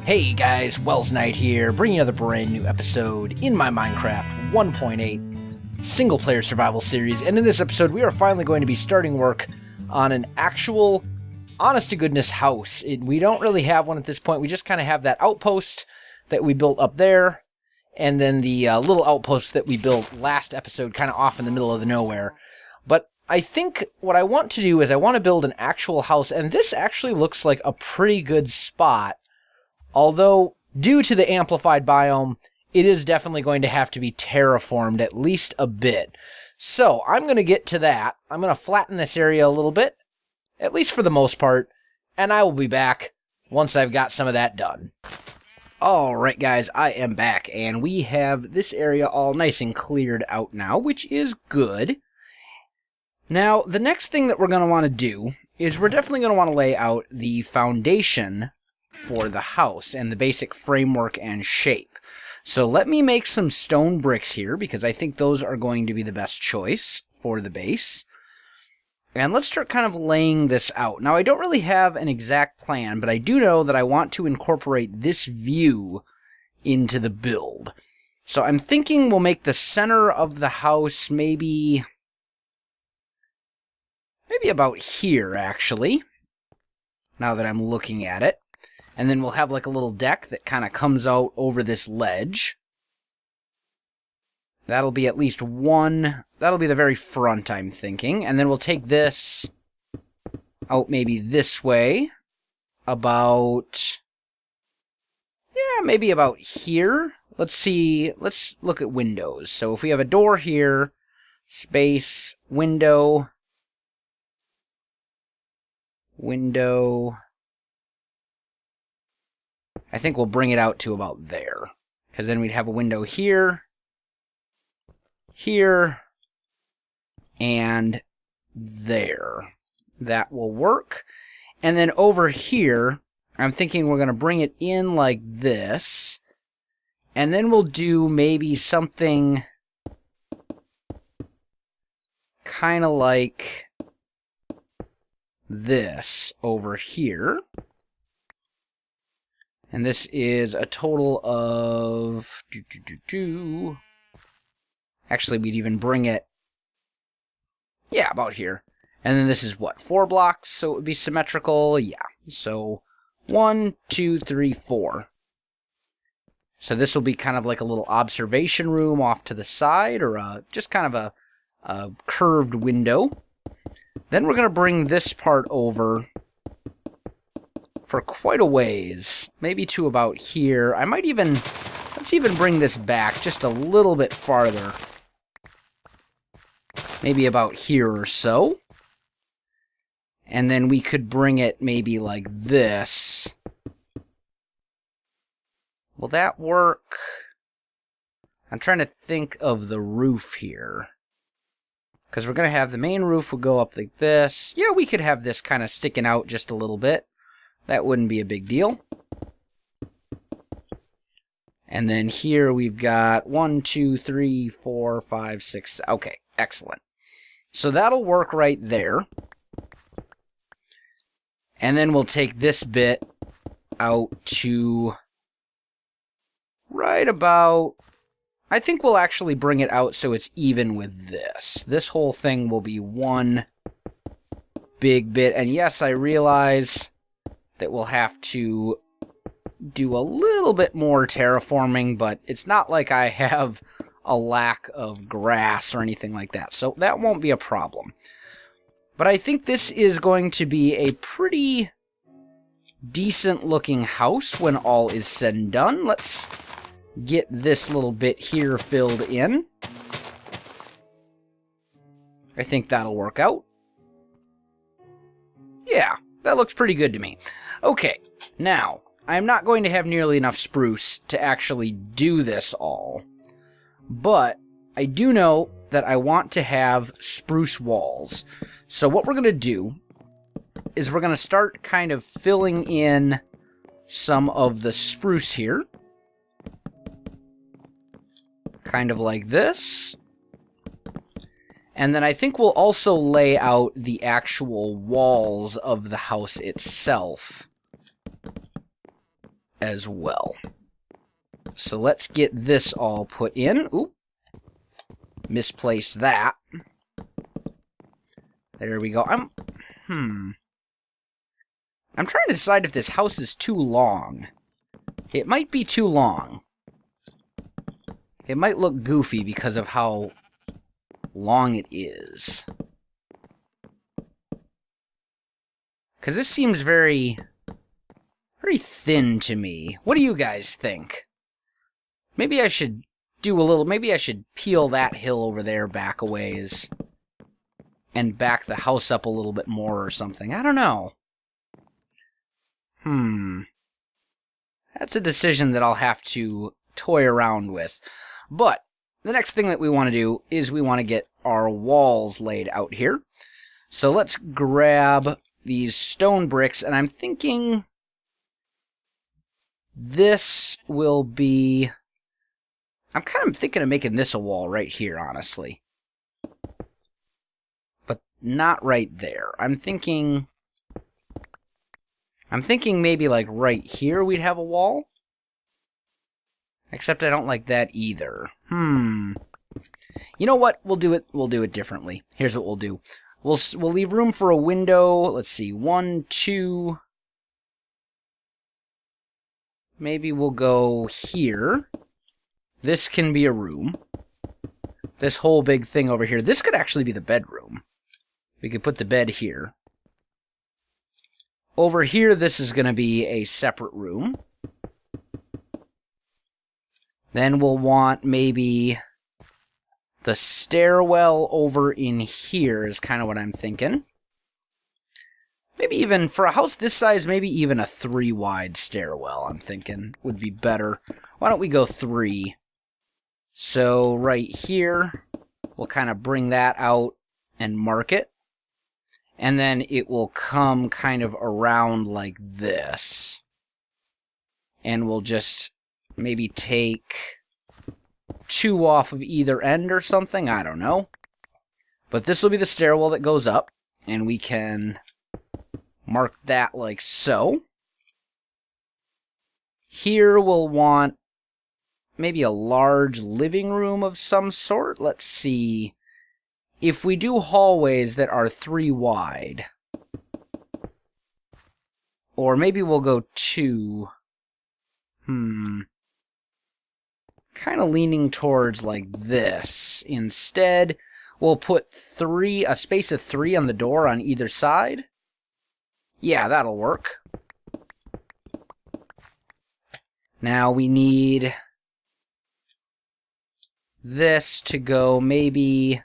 Hey guys, Welsknight here, bringing another brand new episode in my Minecraft 1.8 single-player survival series, and in this episode we are finally going to be starting work on an actual, honest-to-goodness house. We don't really have one at this point, we just kind of have that outpost that we built up there, and then the little outpost that we built last episode kind of off in the middle of the nowhere. But I think what I want to do is I want to build an actual house, and this actually looks like a pretty good spot. Although, due to the amplified biome, it is definitely going to have to be terraformed at least a bit. So, I'm going to get to that. I'm going to flatten this area a little bit, at least for the most part, and I will be back once I've got some of that done. Alright guys, I am back, and we have this area all nice and cleared out now, which is good. Now, the next thing that we're going to want to do is we're definitely going to want to lay out the foundation for the house and the basic framework and shape. So let me make some stone bricks here because I think those are going to be the best choice for the base. And let's start kind of laying this out. Now I don't really have an exact plan, but I do know that I want to incorporate this view into the build. So I'm thinking we'll make the center of the house maybe about here actually, now that I'm looking at it. And then we'll have like a little deck that kind of comes out over this ledge. That'll be at least one. That'll be the very front, I'm thinking. And then we'll take this out maybe this way. About, yeah, maybe about here. Let's see. Let's look at windows. So if we have a door here, space, window. I think we'll bring it out to about there. Because then we'd have a window here, here, and there. That will work. And then over here, I'm thinking we're going to bring it in like this. And then we'll do maybe something kind of like this over here. And this is a total of... Actually, we'd even bring it... Yeah, about here. And then this is what? 4 blocks, so it would be symmetrical. Yeah. So, 1, 2, 3, 4. So this will be kind of like a little observation room off to the side, or just kind of a curved window. Then we're going to bring this part over for quite a ways, maybe to about here. I might even, let's even bring this back just a little bit farther. Maybe about here or so. And then we could bring it maybe like this. Will that work? I'm trying to think of the roof here. Because we're going to have the main roof will go up like this. Yeah, we could have this kind of sticking out just a little bit. That wouldn't be a big deal. And then here we've got 1, 2, 3, 4, 5, 6. Okay, excellent. So that'll work right there. And then we'll take this bit out to right about... I think we'll actually bring it out so it's even with this. This whole thing will be one big bit. And yes, I realize that we'll have to do a little bit more terraforming, but it's not like I have a lack of grass or anything like that, so that won't be a problem. But I think this is going to be a pretty decent looking house when all is said and done. Let's get this little bit here filled in. I think that'll work out. Yeah, that looks pretty good to me. Okay, now, I'm not going to have nearly enough spruce to actually do this all, but I do know that I want to have spruce walls. So what we're going to do is we're going to start kind of filling in some of the spruce here. Kind of like this. And then I think we'll also lay out the actual walls of the house itself as well. So let's get this all put in. Oop. Misplaced that. There we go. I'm trying to decide if this house is too long. It might be too long. It might look goofy because of how long it is. Because this seems very thin to me. What do you guys think? Maybe I should do a little... Maybe I should peel that hill over there back a ways. And back the house up a little bit more or something. I don't know. That's a decision that I'll have to toy around with. But the next thing that we want to do is we want to get our walls laid out here. So let's grab these stone bricks, and I'm thinking this will be... I'm kind of thinking of making this a wall right here, honestly. But not right there. I'm thinking maybe like right here we'd have a wall. Except I don't like that either. You know what? We'll do it differently. Here's what we'll do. We'll leave room for a window. Let's see. 1, 2. Maybe we'll go here. This can be a room. This whole big thing over here. This could actually be the bedroom. We could put the bed here. Over here, this is going to be a separate room. Then we'll want maybe the stairwell over in here is kind of what I'm thinking. Maybe even, for a house this size, maybe even a 3-wide stairwell, I'm thinking, would be better. Why don't we go 3? So right here, we'll kind of bring that out and mark it. And then it will come kind of around like this. And we'll just maybe take 2 off of either end or something. I don't know. But this will be the stairwell that goes up. And we can mark that like so. Here we'll want maybe a large living room of some sort. Let's see. If we do hallways that are 3 wide, or maybe we'll go 2. Kind of leaning towards like this. Instead, we'll put a space of 3 on the door on either side. Yeah, that'll work. Now we need this to go maybe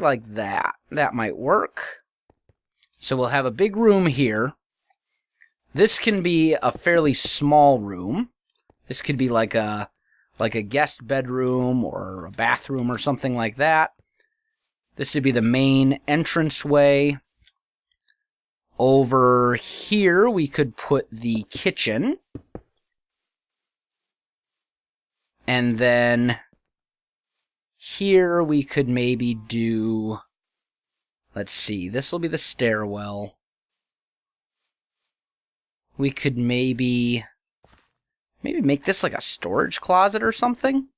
like that. That might work. So we'll have a big room here. This can be a fairly small room. This could be like a guest bedroom or a bathroom or something like that. This would be the main entranceway. Over here we could put the kitchen. And then here we could maybe do, let's see, this will be the stairwell. We could maybe make this like a storage closet or something.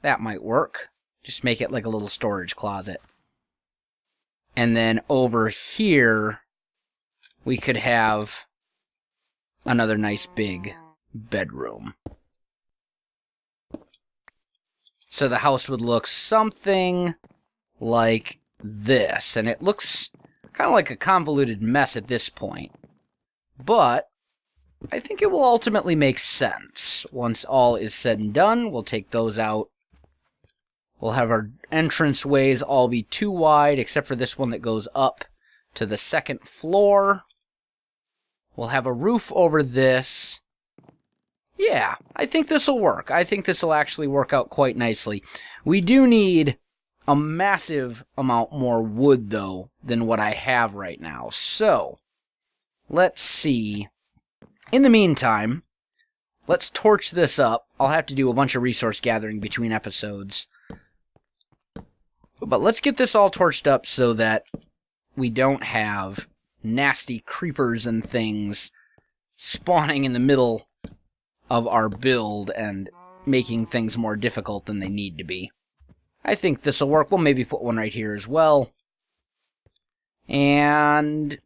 That might work. Just make it like a little storage closet. And then over here, we could have another nice big bedroom. So the house would look something like this. And it looks kind of like a convoluted mess at this point. But I think it will ultimately make sense. Once all is said and done, we'll take those out. We'll have our entranceways all be 2 wide, except for this one that goes up to the 2nd floor. We'll have a roof over this. Yeah, I think this will work. I think this will actually work out quite nicely. We do need a massive amount more wood, though, than what I have right now. So, let's see. In the meantime, let's torch this up. I'll have to do a bunch of resource gathering between episodes. But let's get this all torched up so that we don't have nasty creepers and things spawning in the middle of our build and making things more difficult than they need to be. I think this will work. We'll maybe put one right here as well. And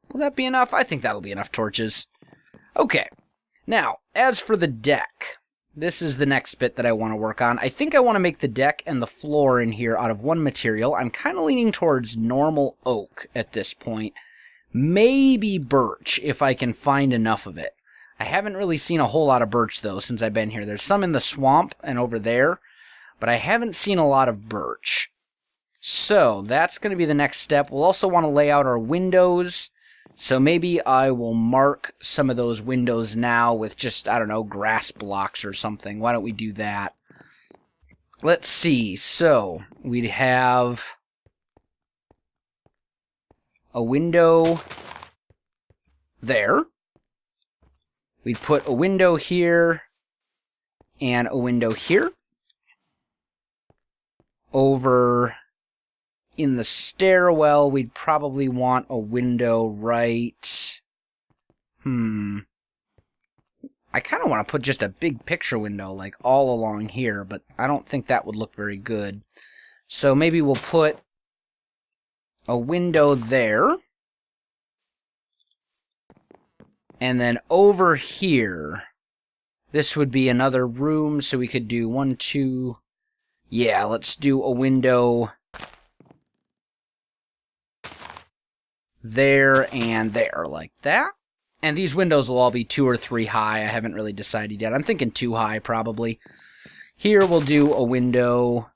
will that be enough? I think that'll be enough torches. Okay. Now, as for the deck, this is the next bit that I want to work on. I think I want to make the deck and the floor in here out of one material. I'm kind of leaning towards normal oak at this point. Maybe birch, if I can find enough of it. I haven't really seen a whole lot of birch, though, since I've been here. There's some in the swamp and over there, but I haven't seen a lot of birch. So, that's going to be the next step. We'll also want to lay out our windows. So maybe I will mark some of those windows now with just, I don't know, grass blocks or something. Why don't we do that? Let's see. So, we'd have a window there. We'd put a window here and a window here. Over in the stairwell, we'd probably want a window right... I kind of want to put just a big picture window, like, all along here, but I don't think that would look very good. So maybe we'll put a window there. And then over here, this would be another room, so we could do 1, 2... Yeah, let's do a window there and there, like that. And these windows will all be 2 or 3 high. I haven't really decided yet. I'm thinking 2 high, probably. Here we'll do a window.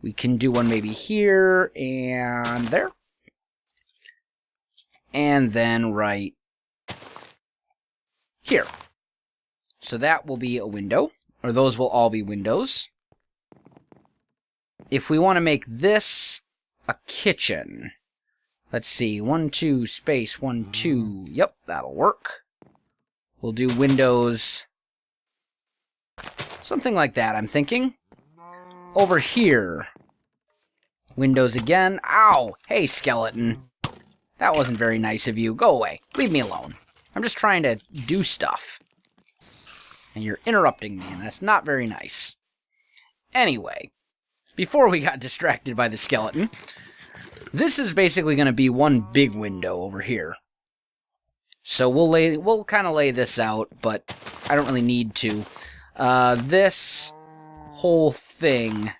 We can do one maybe here and there. And then right here. So that will be a window, or those will all be windows. If we want to make this a kitchen... Let's see, 1, 2, space, 1, 2. Yep, that'll work. We'll do windows. Something like that, I'm thinking. Over here. Windows again. Ow! Hey, skeleton. That wasn't very nice of you. Go away. Leave me alone. I'm just trying to do stuff. And you're interrupting me, and that's not very nice. Anyway, before we got distracted by the skeleton... This is basically going to be one big window over here. So we'll kind of lay this out, but I don't really need to. This whole thing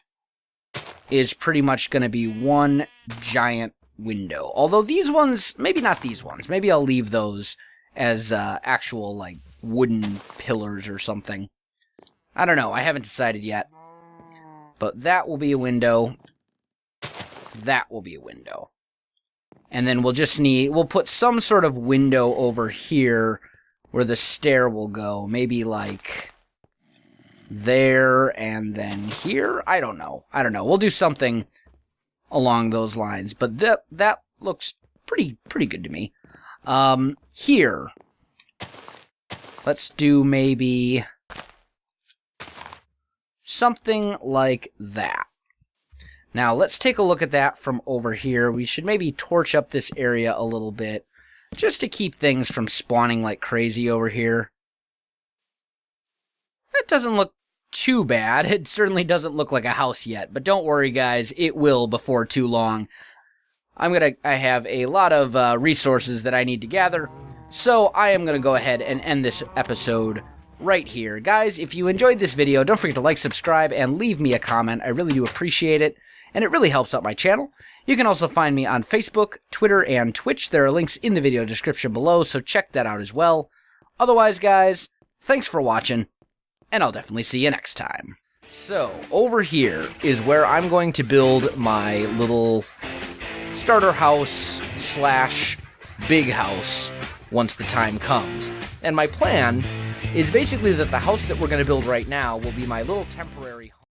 is pretty much going to be one giant window. Although these ones, maybe not these ones. Maybe I'll leave those as actual, like, wooden pillars or something. I don't know. I haven't decided yet. But that will be a window. That will be a window. And then we'll put some sort of window over here where the stair will go. Maybe like there and then here. I don't know. We'll do something along those lines. But that looks pretty good to me. Here. Let's do maybe something like that. Now, let's take a look at that from over here. We should maybe torch up this area a little bit, just to keep things from spawning like crazy over here. That doesn't look too bad. It certainly doesn't look like a house yet, but don't worry, guys. It will before too long. I have a lot of resources that I need to gather, so I am going to go ahead and end this episode right here. Guys, if you enjoyed this video, don't forget to like, subscribe, and leave me a comment. I really do appreciate it. And it really helps out my channel. You can also find me on Facebook, Twitter, and Twitch. There are links in the video description below, so check that out as well. Otherwise, guys, thanks for watching, and I'll definitely see you next time. So, over here is where I'm going to build my little starter house / big house once the time comes. And my plan is basically that the house that we're going to build right now will be my little temporary home.